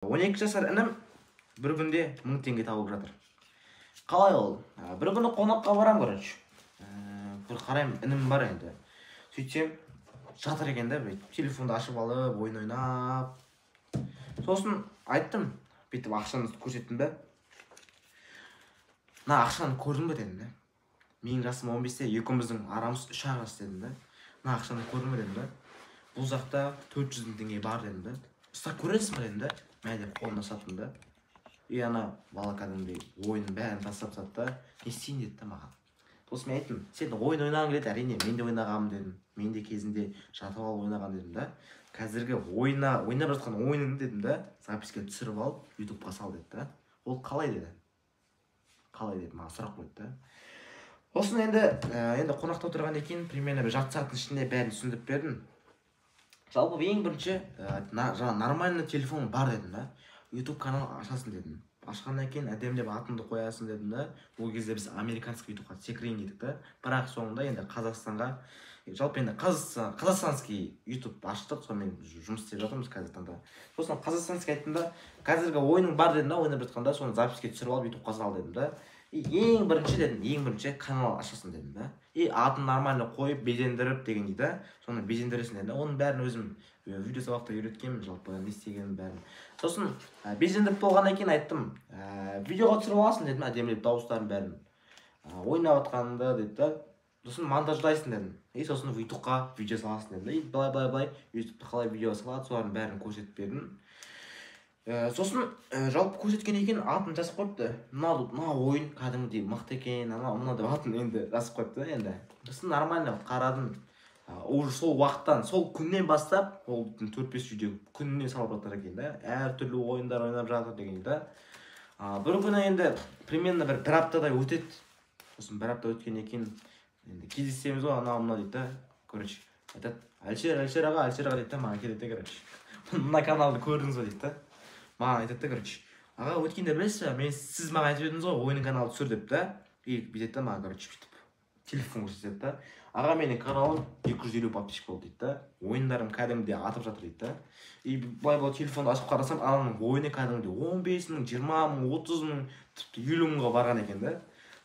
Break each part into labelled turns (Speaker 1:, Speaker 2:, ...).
Speaker 1: 12 жасар інім бір күнде 1000 теңге тауып жатыр. Қалай ол? Бір күні қонаққа барам, короче. Бір қараймын, інім бар енді. Сөйтсем, жатыр екен да, телефонды ашып алып, ойын ойнап. Сосын айттым, бүйтіп ақшаны көрсеттім да. На ақшаны көрдің бе дедім да. Менің жасым 15-те, екеуміздің арамыз 3 жас дедім да. На ақшаны көрдің бе дедім да. Бұл жақта 400 теңге бар дедім да. Ұстап көресің бе дедім да. Мен де қолына саттым да. Ана бала кәдімгідей ойынның бәрін тастап сатты да. Не істейін деді да маған. Сосын мен айттым, сен ойын ойнағың келеді, әрине мен де ойнағанмын дедім. Мен де кезінде жатып алып ойнаған дедім да. Қазіргі ойнап жатқан ойыныңды дедім да, записке түсіріп алып, ютубқа сал деді да. Ол қалай деді? Қалай деді, маған сұрақ қойды да. Сосын енді қонақта отырған екен, примерно бір жарты сағаттың ішінде бәрін түсіндіріп бердім. Жалпы ең бірінші нормальный телефон бар дедім да. YouTube канал ашасың дедім. Ашқаннан кейін әдемілеп атымды қоясың дедім да. Ол кезде біз американский ютубқа секірейін дедік та. Бірақ соңында енді Қазақстанға, жалпы енді қазақстанский ютуб аштық, сонымен жұмыс істеп жатырмыз қазіргі таңда. Сосын қазақстанский айттым да, қазіргі ойының бар дедім да, ойнап жатқанда соны записке түсіріп алып ютубқа сал дедім да. Ең бірінші канал ашасың дедім да. Атын нормально қойып, безендіріп деген дейді. Соны безендіресің дедім да. Оның бәрін өзім видео сабақта үйреткенмін, жалпы не істегенім бәрін. Сосын безендіріп болғаннан кейін айттым, видеоға түсіріп аласың дедім, әдемілеп дауыстарын бәрін. Ойнап жатқанымды деді да. Сосын монтаждайсың дедім. Сосын ютубқа видео саласың дедім да. Былай ютубта қалай видео салады, солардың бәрін көрсетіп бердім. Сосын жалпы көрсеткен екен, атын жазып қойыпты. Мына ойын кәдімгідей мықты екен, мына деп атын енді жазып қойыпты енді. Сосын нормально қарадым. Уже сол уақыттан, сол күннен бастап, ол 4-5 видео күніне салып жатыр екен да. Әртүрлі ойындар ойнап жатыр деген да. Бір күні енді примерно бір аптадай өтеді. Сосын бір апта өткен екен, енді кездесеміз ғой, мына дейді да. Короче, айтады, Әлшер аға дейді да, маған келеді да, короче. Мына каналды көрдіңіз ба дейді да. Маған айтады да, короче. Аға, өткенде білесіз бе, сіз маған айтып едіңіз ғой, ойынның каналды түсір деп та. Бүйтеді да, маған, короче, бүйтіп телефон көрсетеді да. Аға, менің каналым 250 подписчик болды дейді да. Ойындарым кәдімгідей атып жатыр дейді да. Былай телефонды ашып қарасам, ананың ойыны кәдімгідей 15 мың, 20 мың, 30 мың, тіпті 50 мыңға барған екен да.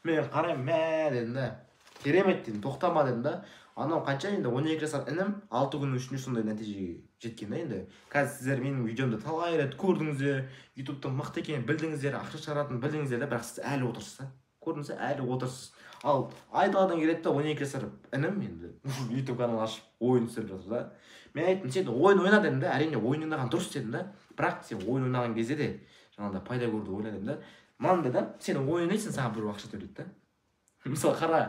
Speaker 1: Мен қараймын, мә дедім да. Керемет дедім, тоқтама дедім да. Анау қанша енді 12 жасар інім 6 күннің ішінде сондай нәтижеге жеткен да енді. Қазір сіздер менің видеомды талай рет көрдіңіздер, ютубтың мықты екенін білдіңіздер, ақша шығаратынын білдіңіздер да, бірақ сіз әлі отырсыз да. Көрдіңіз бе, әлі отырсыз. Ал айдаладан келеді да, 12 жасар інім енді ютуб канал ашып ойын түсіріп жатыр да. Мен айттым, сен ойын ойна дедім да, әрине ойын ойнаған дұрыс дедім да. Бірақ сен ойын ойнаған кезде де жаңағыда пайда көрді ойна дедім да. Мынандай да, сен ойын ойнайсың, саған біреу ақша төлейді да. Мысалы қара,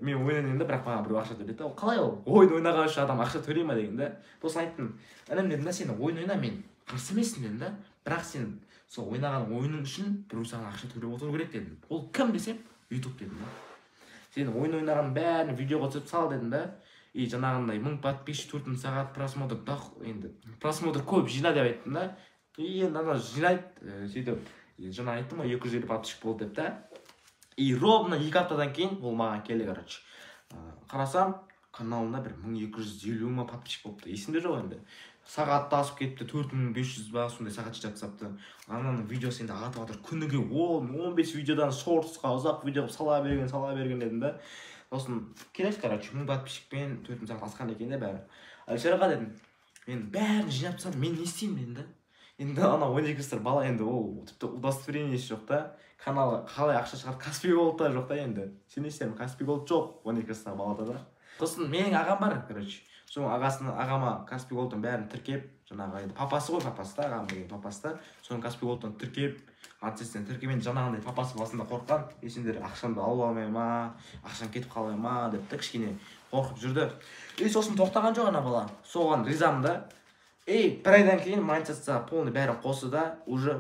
Speaker 1: мен ойнаймын да, бірақ маған біреу ақша төлейді да. Қалай ол? Ойын ойнаған үшін адам ақша төлей ма деген да. Сосын айттым, інім дедім да, сен ойын ойна, мен қарсы емеспін дедім да. Бірақ сен сол ойнаған ойының үшін біреу саған ақша төлеп отыру керек дедім. Ол кім десем, ютуб дедім да. Сен ойын ойнаған бәрін видеоға түсіріп сал дедім да. Жаңағындай 1000 подписчик, 4000 сағат просмотр, енді просмотр көп жина деп айттым да. Енді ана жинайды, сөйтіп жаңа айттым ғой 250 подписчик болды деп та. Ровно 2 аптадан кейін ол маған келді, короче. Қарасам, каналында бір 1250 мың подписчик болыпты. Есімде жоқ енді. Сағатты асып кетті, 4500 ба, сондай сағат жатсапты. Ананың видеосы енді атып жатыр. Күніге 15 видеодан шортсқа ұзақ видео сала берген дедім да. Сосын келеді, короче, 1000 подписчикпен 4000 сағат асқан екен де бәрі. Әлшер аға дедім, мен бәрін жинап тастадым, мен не істеймін дедім да. Енді ана 12 жасар бала енді ол тіпті удостоверениесі жоқ та. Каналы қалай ақша шығарды, Каспи голдта жоқ та енді. Сен не істеймін, Каспи голд жоқ 12 жасар балада да. Сосын менің ағам бар, короче. Соң ағама Каспи голдтың бәрін тіркеп, жаңағы енді папасы ғой, папасы да, ағам деген папасы да. Соның Каспи голдтан тіркеп, аттестен тіркеп, енді жаңағындай папасы басында қорыққан. Сендер ақшамды алып алмай ма, ақшам кетіп қалай ма деп та кішкене қорқып жүрді. Сосын тоқтаған жоқ ана бала. Соған ризамын да. Бір айдан кейін монетизация полный бәрін қосты да, уже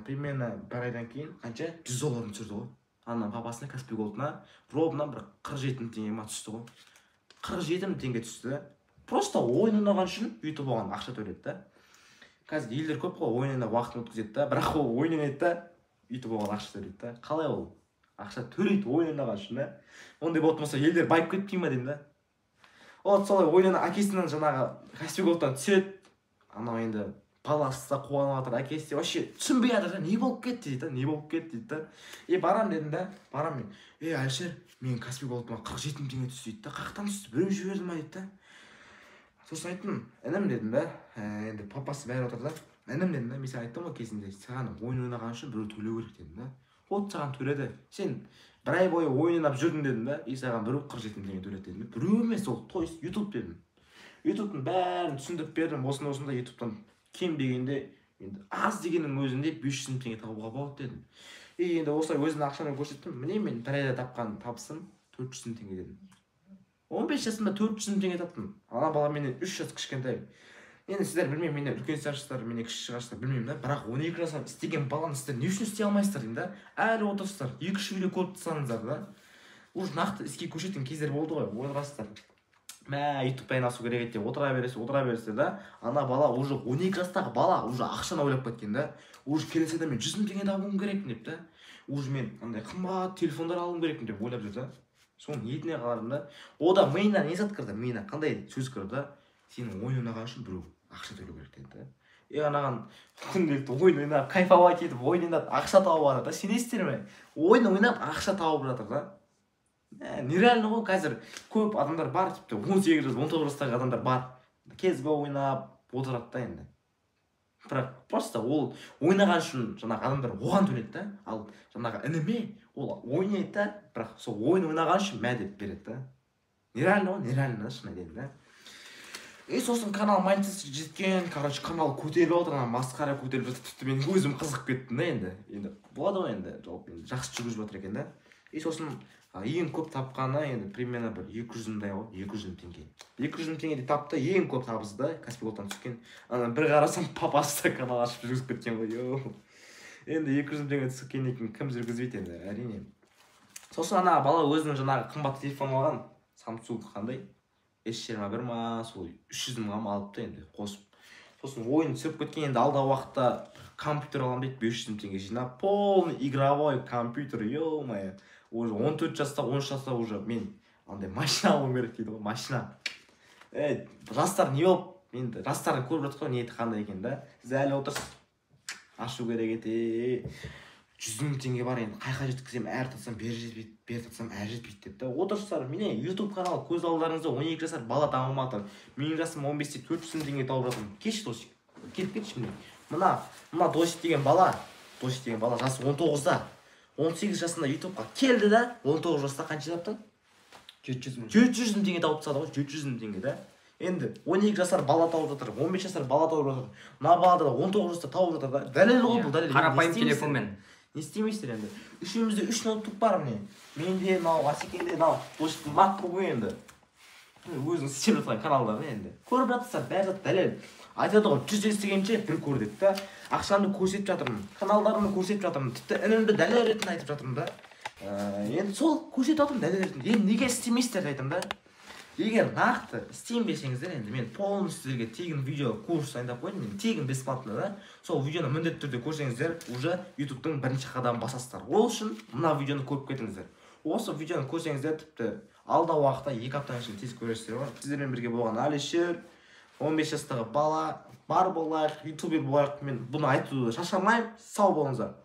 Speaker 1: примерно бір айдан кейін қанша $100 түсірді ғой. Ана папасына Каспи голдтына ровно бір 47 мың теңге ма түсті ғой. 47 мың теңге түсті. Просто ойын ойнаған үшін ютуб оған ақша төледі да. Қазір елдер көп қой, ойын ойнап уақытын өткізеді да, бірақ ол ойын ойнайды да, ютуб оған ақша төлейді да. Қалай ол? Ақша төлейді ойын ойнаған үшін да. Ондай болатын болса елдер байып кетіп дейін ба деймін да. Солай ойын ойнап әкесінің жаңағы Каспи голдтан түседі. Анау енді баласы да қуанып жатыр, әкесі вообще түсінбей жатыр да, не болып кетті дейді, не болып кетті дейді да. Барам дедім да, барам мен. Әлішер, мен Каспий голдыма 47 мың теңге түсті дейді да. Қаяқтан түсті, біреу жіберді ма дейді да. Сосын айттым, інім дедім да, енді папасы бәрі отыр да. Інім дедім да, мен саған айттым ғой кезінде, саған ойын ойнаған үшін біреу төлеу керек дедім да. Вот саған төледі. Сен бір ай бойы ойын ойнап жүрдің дедім да, саған біреу 47 мың теңге төледі дедім. Біреу емес, ол той YouTube дедім. YouTube'тың бәрін түсіндіріп бердім. Осында YouTube'тан кем дегенде енді аз дегеннің өзінде 500 мың теңге табуға болады дедім. Енді осылай өзімнің ақшаны көрсеттім. Міне мен бір айда тапқан табысым 400 мың теңге дедім. 15 жасымда 400 мың теңге таптым. Ана бала менен 3 жас кішкентай. Енді сіздер білмеймін, менен үлкен шығарсыздар, менен кіші шығарсыздар, білмеймін да. Бірақ 12 жасар істеген баланы сіздер не үшін істей алмайсыздар деймін да. Әлі отырсыздар, 2-3 видео көріп тұрсаңыздар да. Уже нақты іске көшетін кездер болды ғой, ойларсыздар. Мә, YouTube-пен айналысу керек еді деп отыра бересіздер да. Ана бала уже 12 жастағы бала уже ақшаны ойлап кеткен да. Уже келесі мен 100 мың теңге табуым керекпін деп та. Уже мен андай қымбат телефондар алуым керекпін деп ойлап жүр да. Соның ниетіне қалдым да. Ода миына не зат кірді, миына қандай сөз кірді да. Сенің ойын ойнаған үшін біреу ақша төлеу керек деді да. Анаған күнделікті ойын ойнап, кайфовать етіп, ойын ойнап ақша тауып жатыр да. Сенесіздер ме? Ойын ойнап ақша тауып жатыр да. Нереально ғой, қазір көп адамдар бар, тіпті 18 жас, 19 жастағы адамдар бар. CS:GO ойнап отырады да енді. Бірақ просто ол ойнаған үшін жаңағы адамдар оған төледі да. Ал жаңағы ініме ол ойнайды да, бірақ сол ойын ойнаған үшін мә деп береді да. Нереально ғой, нереально да, шын айтайын да. Сосын канал монетизация жеткен, короче, канал көтеріліп отыр, масқара көтеріліп жатыр, тіпті мен өзім қызық кеттім да енді. Енді болады ғой енді, жалпы жақсы жүргізіп жатыр екен да. Сосын ең көп тапқаны енді примерно бір 200 мыңдай ғой, 200 мың теңге. 200 мың теңге тапты, ең көп табысы да Каспий голдтан түскен. Бір қарасам папасы да канал ашып жүргізіп кеткен ғой. Енді 200 мың теңге түскеннен кейін кім жүргізбейді енді, әрине. Сосын ана бала өзінің жаңағы қымбат телефон алған, Samsung қандай? S21 ма, сол 300 мыңға алыпты енді қосып. Сосын ойын түсіріп кеткен, енді алда уақытта компьютер аламын дейді, 500 мың теңге жинап, полный игровой компьютер, ё-моё. Уже 14 жаста, 13 жаста уже мен андай машина алуым керек дейді ғой, машина. Жастар не болып, енді жастарды көріп жатыр ғой, ниеті қандай екен да. Сіз әлі отырсыз, ашу керек еді. 100 мың теңге бар енді, қайқа жеткізем, әрі татсам, бері жетпейді, бері татсам, әрі жетпейді деп та. Отырсыздар, міне YouTube каналы көз алдарыңызда 12 жасар бала дамып жатыр. Менің жасым 15-те 400 мың теңге тауып жатырмын. Кеш Досик, келіп кетші міне. Мына Досик деген бала жасы 19-да. 18 жасында YouTube-ға келді да, 19 жаста қанша тапты? 700 мың теңге тауып тастады ғой, 700 мың теңге да. Енді 12 жасар бала тауып жатыр, 15 жасар бала тауып жатыр. Мына бала да 19 жаста тауып жатыр да. Дәлел ғой бұл, дәлел.
Speaker 2: Қарапайым телефонмен.
Speaker 1: Не істемейсіздер енді. Үшеумізде 3 ноутбук бар міне. Менде, мынау Асекенде, мынау Досиктің MacBook енді. Өзің істеп жатқан каналдары енді. Көріп жатсыздар, бәрі дәлел. Айтады ғой, 100 естігенше бір көр деп та. Ақшамды көрсетіп жатырмын, каналдарымды көрсетіп жатырмын, тіпті інімді дәлел ретінде айтып жатырмын да. Енді сол көрсетіп жатырмын дәлел ретінде. Енді неге істемейсіздер айтам да. Егер нақты істейін бесеңіздер, енді мен полностью сіздерге тегін видео курс дайындап қойдым, мен тегін бесплатно да. Сол видеоны міндетті түрде көрсеңіздер, уже YouTube-тың бірінші қадамын басасыздар. Ол үшін мына видеоны көріп кетіңіздер. Осы видеоны көрсеңіздер, тіпті алда уақытта 2 аптаның ішінде тез көресіздер ғой. Сіздермен бірге болған Әлішер, 15 жастағы бала, бар болайық, ютубер болайық. Мен бұны айтуды шаршамаймын. Сау болыңыздар.